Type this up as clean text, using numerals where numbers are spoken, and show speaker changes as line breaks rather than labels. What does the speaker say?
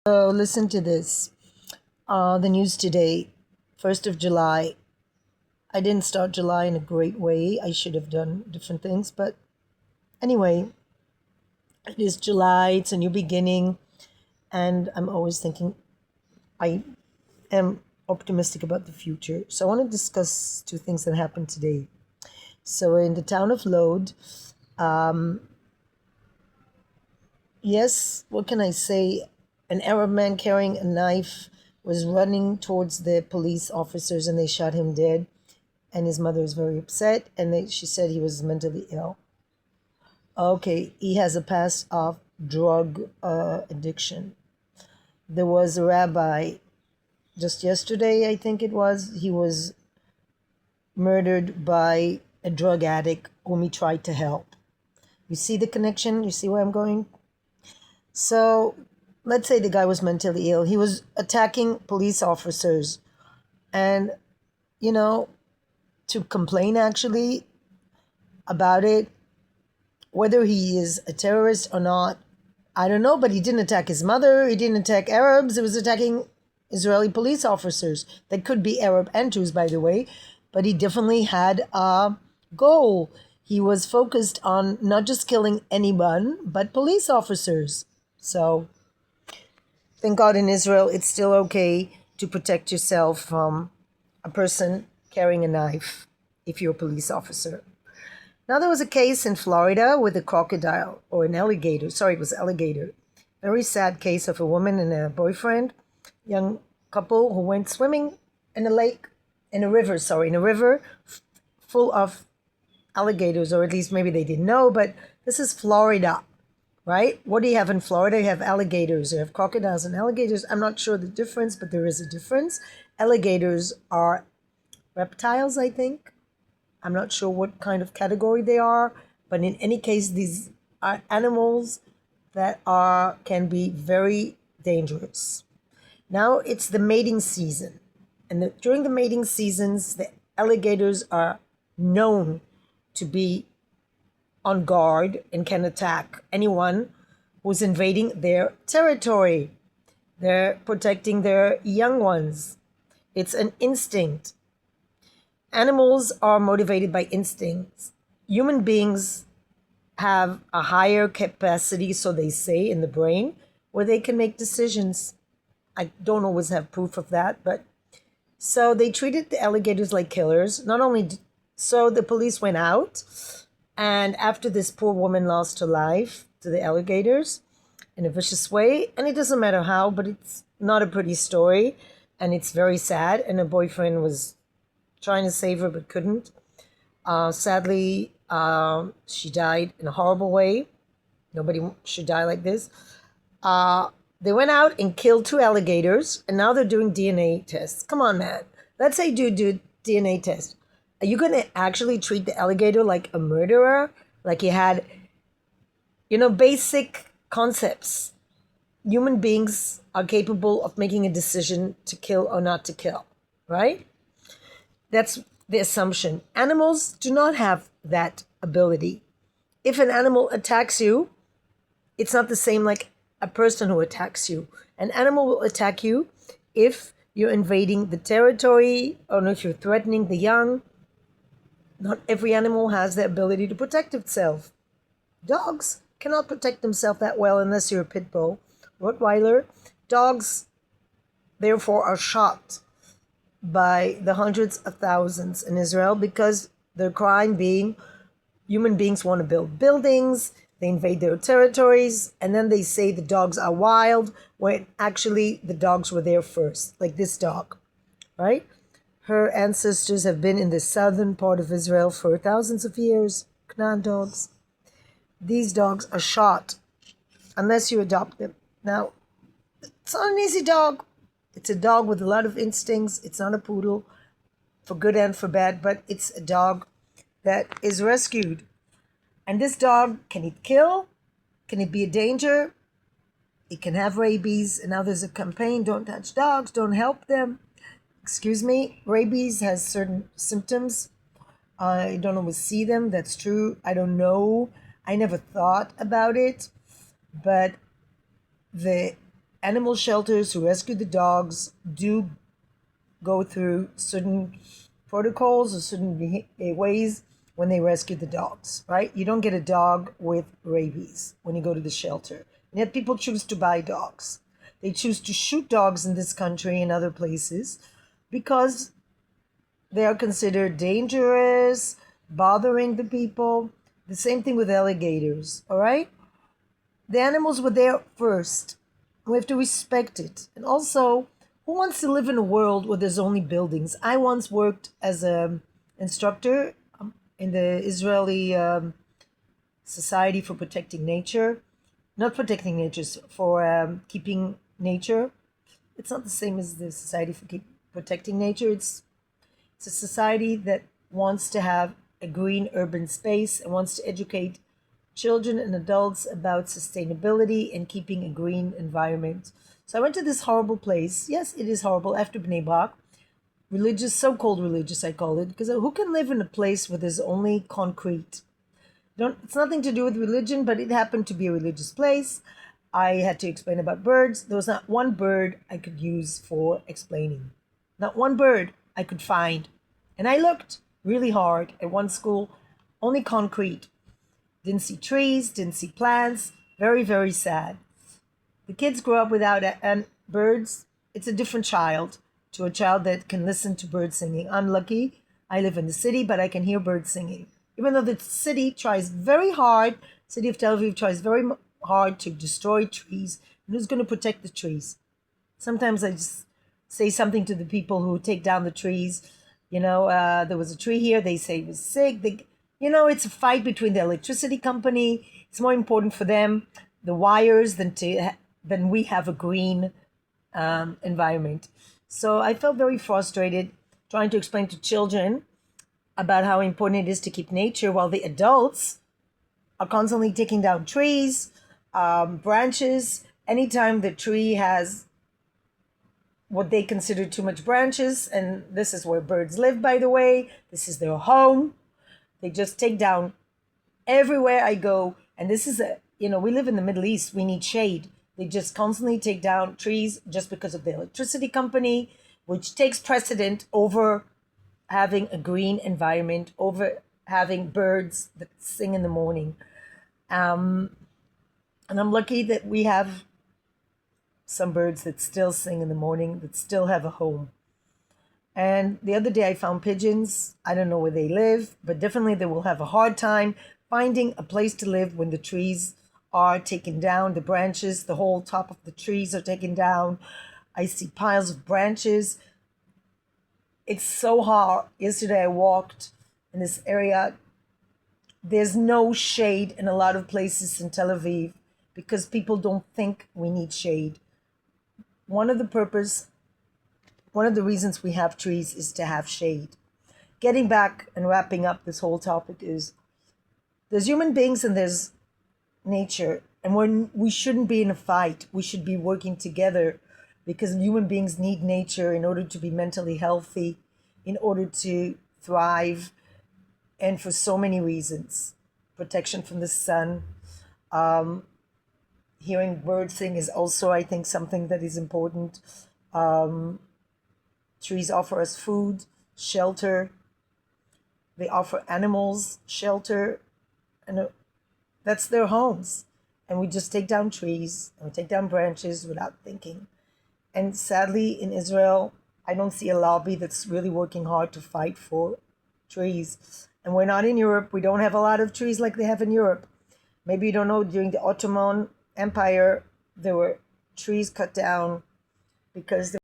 So listen to this. The news today, 1st of July. I didn't start July in a great way. I should have done different things. But anyway, it is July. It's a new beginning. And I'm always thinking I am optimistic about the future. So I want to discuss two things that happened today. So in the town of Lod, um, yes, what can I say? An Arab man carrying a knife was running towards the police officers and they shot him dead. And his mother is very upset. And she said he was mentally ill. Okay, he has a past of drug addiction. There was a rabbi just yesterday, I think it was. He was murdered by a drug addict whom he tried to help. You see the connection? You see where I'm going? So let's say the guy was mentally ill. He was attacking police officers. And, you know, to complain actually about it, whether he is a terrorist or not, I don't know, but he didn't attack his mother. He didn't attack Arabs. He was attacking Israeli police officers. That could be Arab and Jews, by the way. But he definitely had a goal. He was focused on not just killing anyone, but police officers. So thank God in Israel, it's still okay to protect yourself from a person carrying a knife if you're a police officer. Now, there was a case in Florida with a crocodile or an alligator. Sorry, it was alligator. Very sad case of a woman and a boyfriend, young couple who went swimming in a lake, in a river, full of alligators, or at least maybe they didn't know, but this is Florida, right? What do you have in Florida? You have alligators, you have crocodiles and alligators. I'm not sure the difference, but there is a difference. Alligators are reptiles, I think. I'm not sure what kind of category they are, but in any case, these are animals that can be very dangerous. Now it's the mating season, and during the mating seasons, the alligators are known to be on guard and can attack anyone who's invading their territory. They're protecting their young ones. It's an instinct. Animals are motivated by instincts. Human beings have a higher capacity, so they say, in the brain, where they can make decisions. I don't always have proof of that, but so they treated the alligators like killers. Not only so, the police went out, and after this poor woman lost her life to the alligators in a vicious way, and it doesn't matter how, but it's not a pretty story, and it's very sad. And her boyfriend was trying to save her but couldn't. Sadly, she died in a horrible way. Nobody should die like this. They went out and killed two alligators, and now they're doing DNA tests. Come on, man. Let's say do DNA test. Are you going to actually treat the alligator like a murderer? Like he had, basic concepts. Human beings are capable of making a decision to kill or not to kill, right? That's the assumption. Animals do not have that ability. If an animal attacks you, it's not the same like a person who attacks you. An animal will attack you if you're invading the territory or if you're threatening the young. Not every animal has the ability to protect itself. Dogs cannot protect themselves that well unless you're a pit bull, Rottweiler. Dogs, therefore, are shot by the hundreds of thousands in Israel because their crime being human beings want to build buildings, they invade their territories, and then they say the dogs are wild, when actually the dogs were there first, like this dog, right? Her ancestors have been in the southern part of Israel for thousands of years, Canaan dogs. These dogs are shot unless you adopt them. Now, it's not an easy dog. It's a dog with a lot of instincts. It's not a poodle, for good and for bad, but it's a dog that is rescued. And this dog, can it kill? Can it be a danger? It can have rabies. And now there's a campaign, don't touch dogs, don't help them. Excuse me, rabies has certain symptoms. I don't always see them. That's true. I don't know. I never thought about it. But the animal shelters who rescue the dogs do go through certain protocols or certain ways when they rescue the dogs, right? You don't get a dog with rabies when you go to the shelter. And yet people choose to buy dogs. They choose to shoot dogs in this country and other places because they are considered dangerous, bothering the people. The same thing with alligators, all right? The animals were there first. We have to respect it. And also, who wants to live in a world where there's only buildings? I once worked as an instructor in the Israeli Society for Protecting Nature. Not protecting nature, for keeping nature. It's not the same as the Society for Protecting Nature. It's a society that wants to have a green urban space and wants to educate children and adults about sustainability and keeping a green environment. So I went to this horrible place. Yes, it is horrible, after Bnei Brak. Religious, so-called religious, I call it, because who can live in a place where there's only concrete? It's nothing to do with religion, but it happened to be a religious place. I had to explain about birds. There was not one bird I could use for explaining. Not one bird I could find. And I looked really hard at one school, only concrete. Didn't see trees, didn't see plants. Very, very sad. The kids grew up without birds. It's a different child to a child that can listen to birds singing. I'm lucky. I live in the city, but I can hear birds singing. Even though the city tries very hard, city of Tel Aviv tries very hard to destroy trees. And who's going to protect the trees? Sometimes I just say something to the people who take down the trees. There was a tree here. They say it was sick. It's a fight between the electricity company. It's more important for them, the wires, than we have a green environment. So I felt very frustrated trying to explain to children about how important it is to keep nature while the adults are constantly taking down trees, branches. Anytime the tree has what they consider too much branches, and this is where birds live, by the way, this is their home. They just take down everywhere I go. And this is we live in the Middle East. We need shade. They just constantly take down trees just because of the electricity company, which takes precedent over having a green environment, over having birds that sing in the morning. And I'm lucky that we have some birds that still sing in the morning, that still have a home. And the other day I found pigeons. I don't know where they live, but definitely they will have a hard time finding a place to live when the trees are taken down, the branches, the whole top of the trees are taken down. I see piles of branches. It's so hot. Yesterday I walked in this area. There's no shade in a lot of places in Tel Aviv because people don't think we need shade. One of the reasons we have trees is to have shade. Getting back and wrapping up this whole topic is there's human beings and there's nature. And we shouldn't be in a fight. We should be working together because human beings need nature in order to be mentally healthy, in order to thrive, and for so many reasons. Protection from the sun. Hearing birds sing is also, I think, something that is important. Trees offer us food, shelter. They offer animals shelter, and that's their homes. And we just take down trees and we take down branches without thinking. And sadly, in Israel, I don't see a lobby that's really working hard to fight for trees. And we're not in Europe. We don't have a lot of trees like they have in Europe. Maybe you don't know, during the Ottoman Empire, there were trees cut down because